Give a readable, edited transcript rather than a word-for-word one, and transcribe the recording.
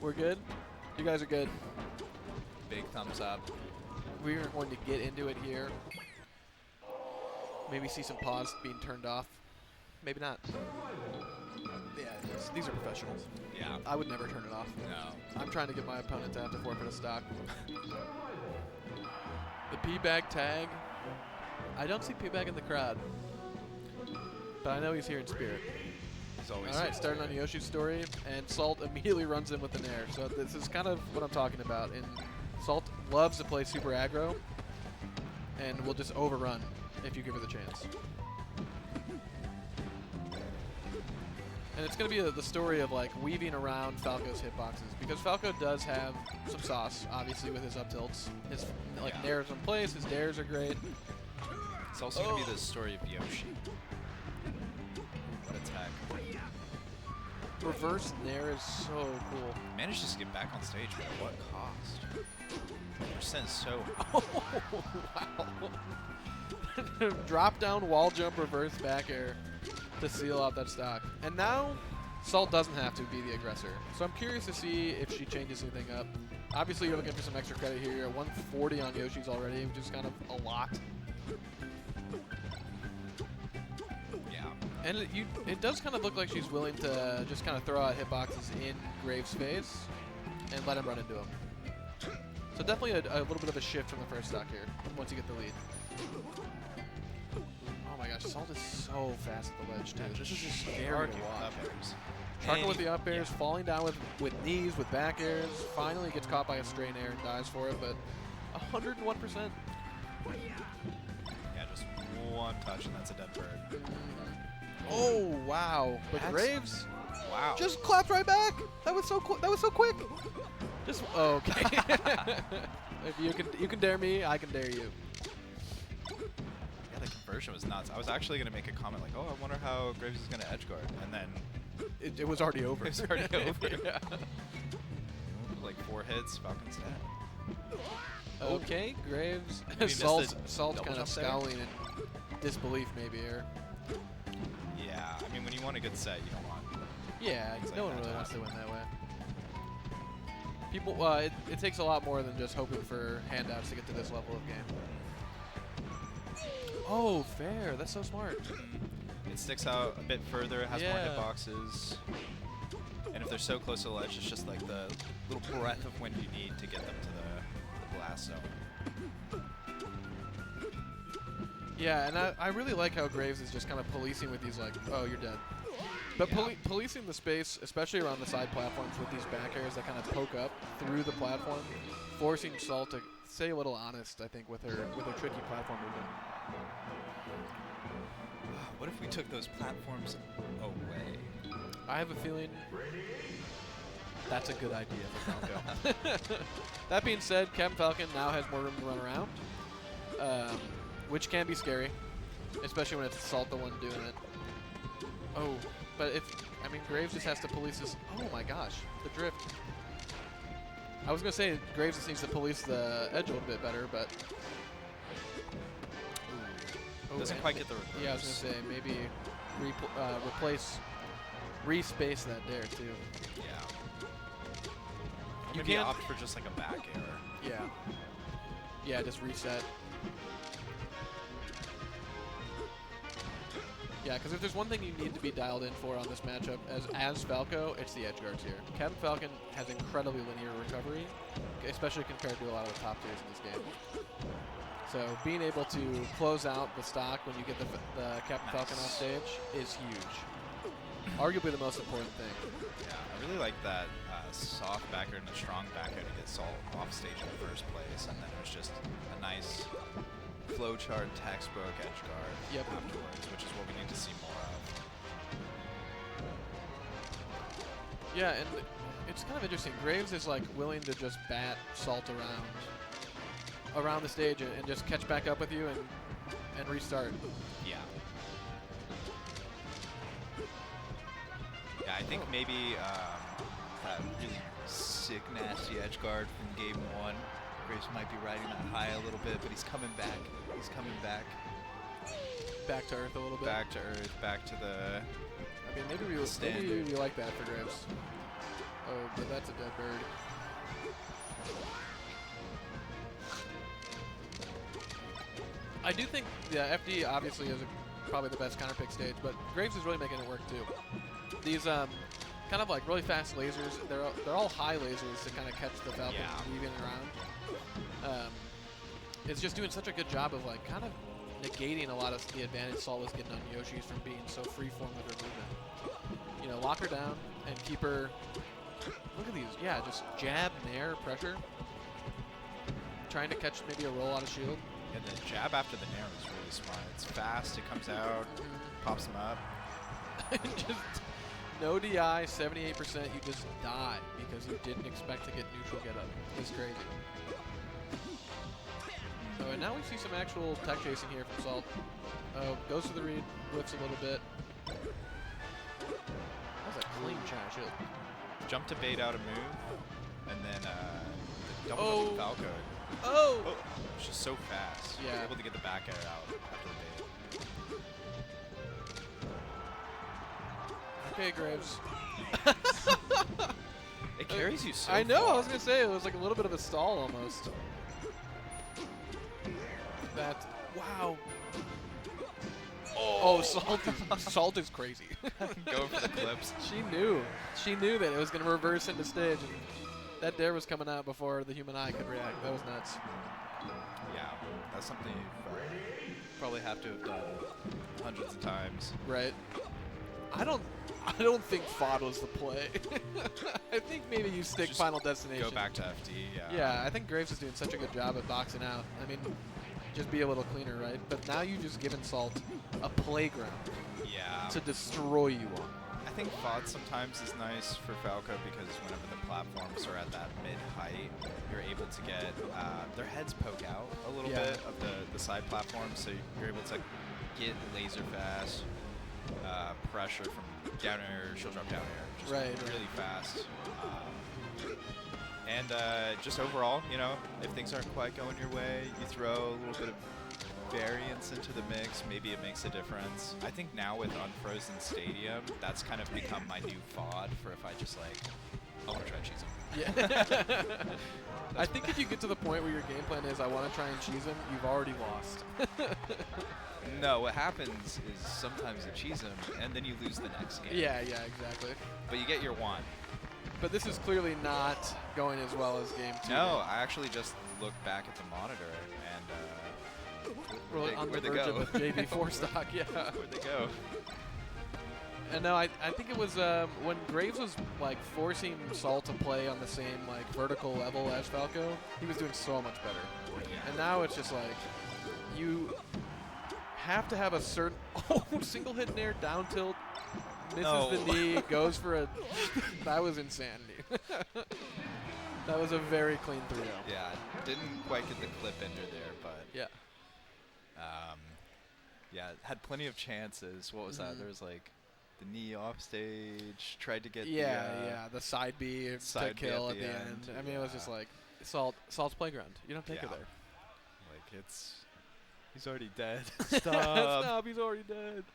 We're good? You guys are good. Big thumbs up. We are going to get into it here. Maybe see some pause being turned off. Maybe not. Yeah, these are professionals. Yeah. I would never turn it off. No. I'm trying to get my opponent to have to forfeit a stock. The PBAG tag. I don't see PBAG in the crowd, but I know he's here in spirit. He's always All right, starting on Yoshi's story, and Salt immediately runs in with an air. So this is kind of what I'm talking about. And Salt loves to play super aggro, and will just overrun if you give her the chance. And it's going to be the story of like weaving around Falco's hitboxes, because Falco does have some sauce, obviously, with his up tilts. His nairs in place, his dares are great. It's also going to be the story of Yoshi. What attack. Reverse nair is so cool. Managed to get back on stage, but at what cost? Percent so Oh, wow. Drop down, wall jump, reverse back air to seal out that stock. And now, Salt doesn't have to be the aggressor. So I'm curious to see if she changes anything up. Obviously, you're looking for some extra credit here. You're at 140 on Yoshi's already, which is kind of a lot. Yeah. And it does kind of look like she's willing to just kind of throw out hitboxes in Graves' face and let him run into him. So definitely a little bit of a shift from the first stock here, once you get the lead. Oh my gosh, Salt is so fast at the ledge, too. This is just scary to watch. Sharka with the up airs, falling down with knees, with back airs. Finally gets caught by a strain air and dies for it, but 101%. Yeah, just one touch and that's a dead bird. Oh, wow. But Graves Wow. just clapped right back. That was so quick. Just okay. If you can dare me, I can dare you. Yeah, the conversion was nuts. I was actually going to make a comment like, oh, I wonder how Graves is going to edge guard. And then it was already over. It was already over. Yeah. Like 4 hits, Falcon's dead. Okay, Graves. Maybe Salt's double kind of jump there? scowling in disbelief maybe here. Yeah, I mean, when you want a good set, you don't want. Yeah, Things no like one that really to wants to happen. win that way. People, it takes a lot more than just hoping for handouts to get to this level of game. Oh, fair. That's so smart. It sticks out a bit further, it has more Yeah. hitboxes. And if they're so close to the ledge, it's just like the little breath of wind you need to get them to the blast zone. Yeah, and I really like how Graves is just kind of policing with these like, oh, you're dead. But Yeah. policing the space, especially around the side platforms with these back airs that kind of poke up through the platform, forcing Salt to stay a little honest, I think, with her tricky platform movement. What if we took those platforms away? I have a feeling that's a good idea for Falco. That being said, Captain Falcon now has more room to run around, which can be scary, especially when it's Salt the one doing it. Oh, but Graves just has to police this. Oh my gosh, the drift. I was going to say Graves just needs to police the edge a little bit better, but... Ooh. Doesn't quite get the reverse. Yeah, I was going to say maybe respace that dare too. Yeah. You Maybe can't opt for just like a back error. Yeah. Yeah, just reset. Yeah, because if there's one thing you need to be dialed in for on this matchup as Falco, it's the edge guards here. Captain Falcon has incredibly linear recovery, especially compared to a lot of the top tiers in this game. So being able to close out the stock when you get the Captain Falcon on stage is huge. Arguably the most important thing. Yeah, I really like that soft backer and a strong backer to get Salt off stage in the first place, and then it was just a nice flowchart textbook edge guard afterwards, which is what we need to see more of. Yeah, and it's kind of interesting. Graves is like willing to just bat Salt around the stage and just catch back up with you and restart. Yeah. Yeah, I think maybe that really sick, nasty edge guard from game 1. Graves might be riding that high a little bit, but he's coming back. He's coming back. Back to earth a little bit. Back to earth, back to the I mean, maybe we like that for Graves. Oh, the that's a dead bird. I do think FD obviously is probably the best counter pick stage, but Graves is really making it work too. These kind of like really fast lasers, they're all high lasers to kind of catch the Falcon weaving around. It's just doing such a good job of like kind of negating a lot of the advantage Salt was getting on Yoshi's from being so freeform with her movement. You know, lock her down and keep her. Look at these, just jab, nair, pressure. Trying to catch maybe a roll out of shield. And the jab after the nair was really smart. It's fast, it comes out, pops him up. Just no DI, 78%, you just die because you didn't expect to get neutral get up. It's crazy. Oh, and now we see some actual tech chasing here from Salt. Goes to the read, whiffs a little bit. That was a clean charge shield. Jump to bait out a move, and then the double from Falco. Oh! It's just so fast. Yeah. You're able to get the back air out after the bait. Okay, Graves. It carries you so I know, far. I was going to say, it was like a little bit of a stall almost. That's, wow. Oh, Salt is crazy. Going for the clips. She knew that it was going to reverse into stage. And that dare was coming out before the human eye could react. That was nuts. Yeah, that's something you probably have to have done hundreds of times. Right. I don't think FOD was the play. I think maybe you stick Just Final Destination. Go back to FD, yeah. Yeah, I think Graves is doing such a good job at boxing out. I mean, just be a little cleaner, right? But now you've just given Salt a playground to destroy you on. I think FOD sometimes is nice for Falco because whenever the platforms are at that mid-height, you're able to get their heads poke out a little bit of the side platforms, so you're able to get laser fast pressure from down air, shield drop down air, just really fast. And just overall, you know, if things aren't quite going your way, you throw a little bit of variance into the mix, maybe it makes a difference. I think now with Unfrozen Stadium, that's kind of become my new FOD for if I just like, I want to try and cheese him. Yeah. I think if you get to the point where your game plan is, I want to try and cheese him, you've already lost. No, what happens is sometimes you cheese him, and then you lose the next game. Yeah, exactly. But you get your one. But this is clearly not going as well as game 2. No, I actually just looked back at the monitor, and we're on the verge of a JV4 stock, yeah. Where'd they go? And no, I think it was when Graves was like forcing Salt to play on the same like vertical level as Falco, he was doing so much better. Yeah. And now it's just like you have to have a certain single hit nair down tilt, misses the knee, goes for a that was insanity. That was a very clean 3-0. Yeah, didn't quite get the clip ender there, but yeah, had plenty of chances. What was that? There was like the knee off stage, tried to get the side B to kill at the end. I mean, it was just like Salt's playground. You don't take her there. Like he's already dead. Stop. Stop, he's already dead.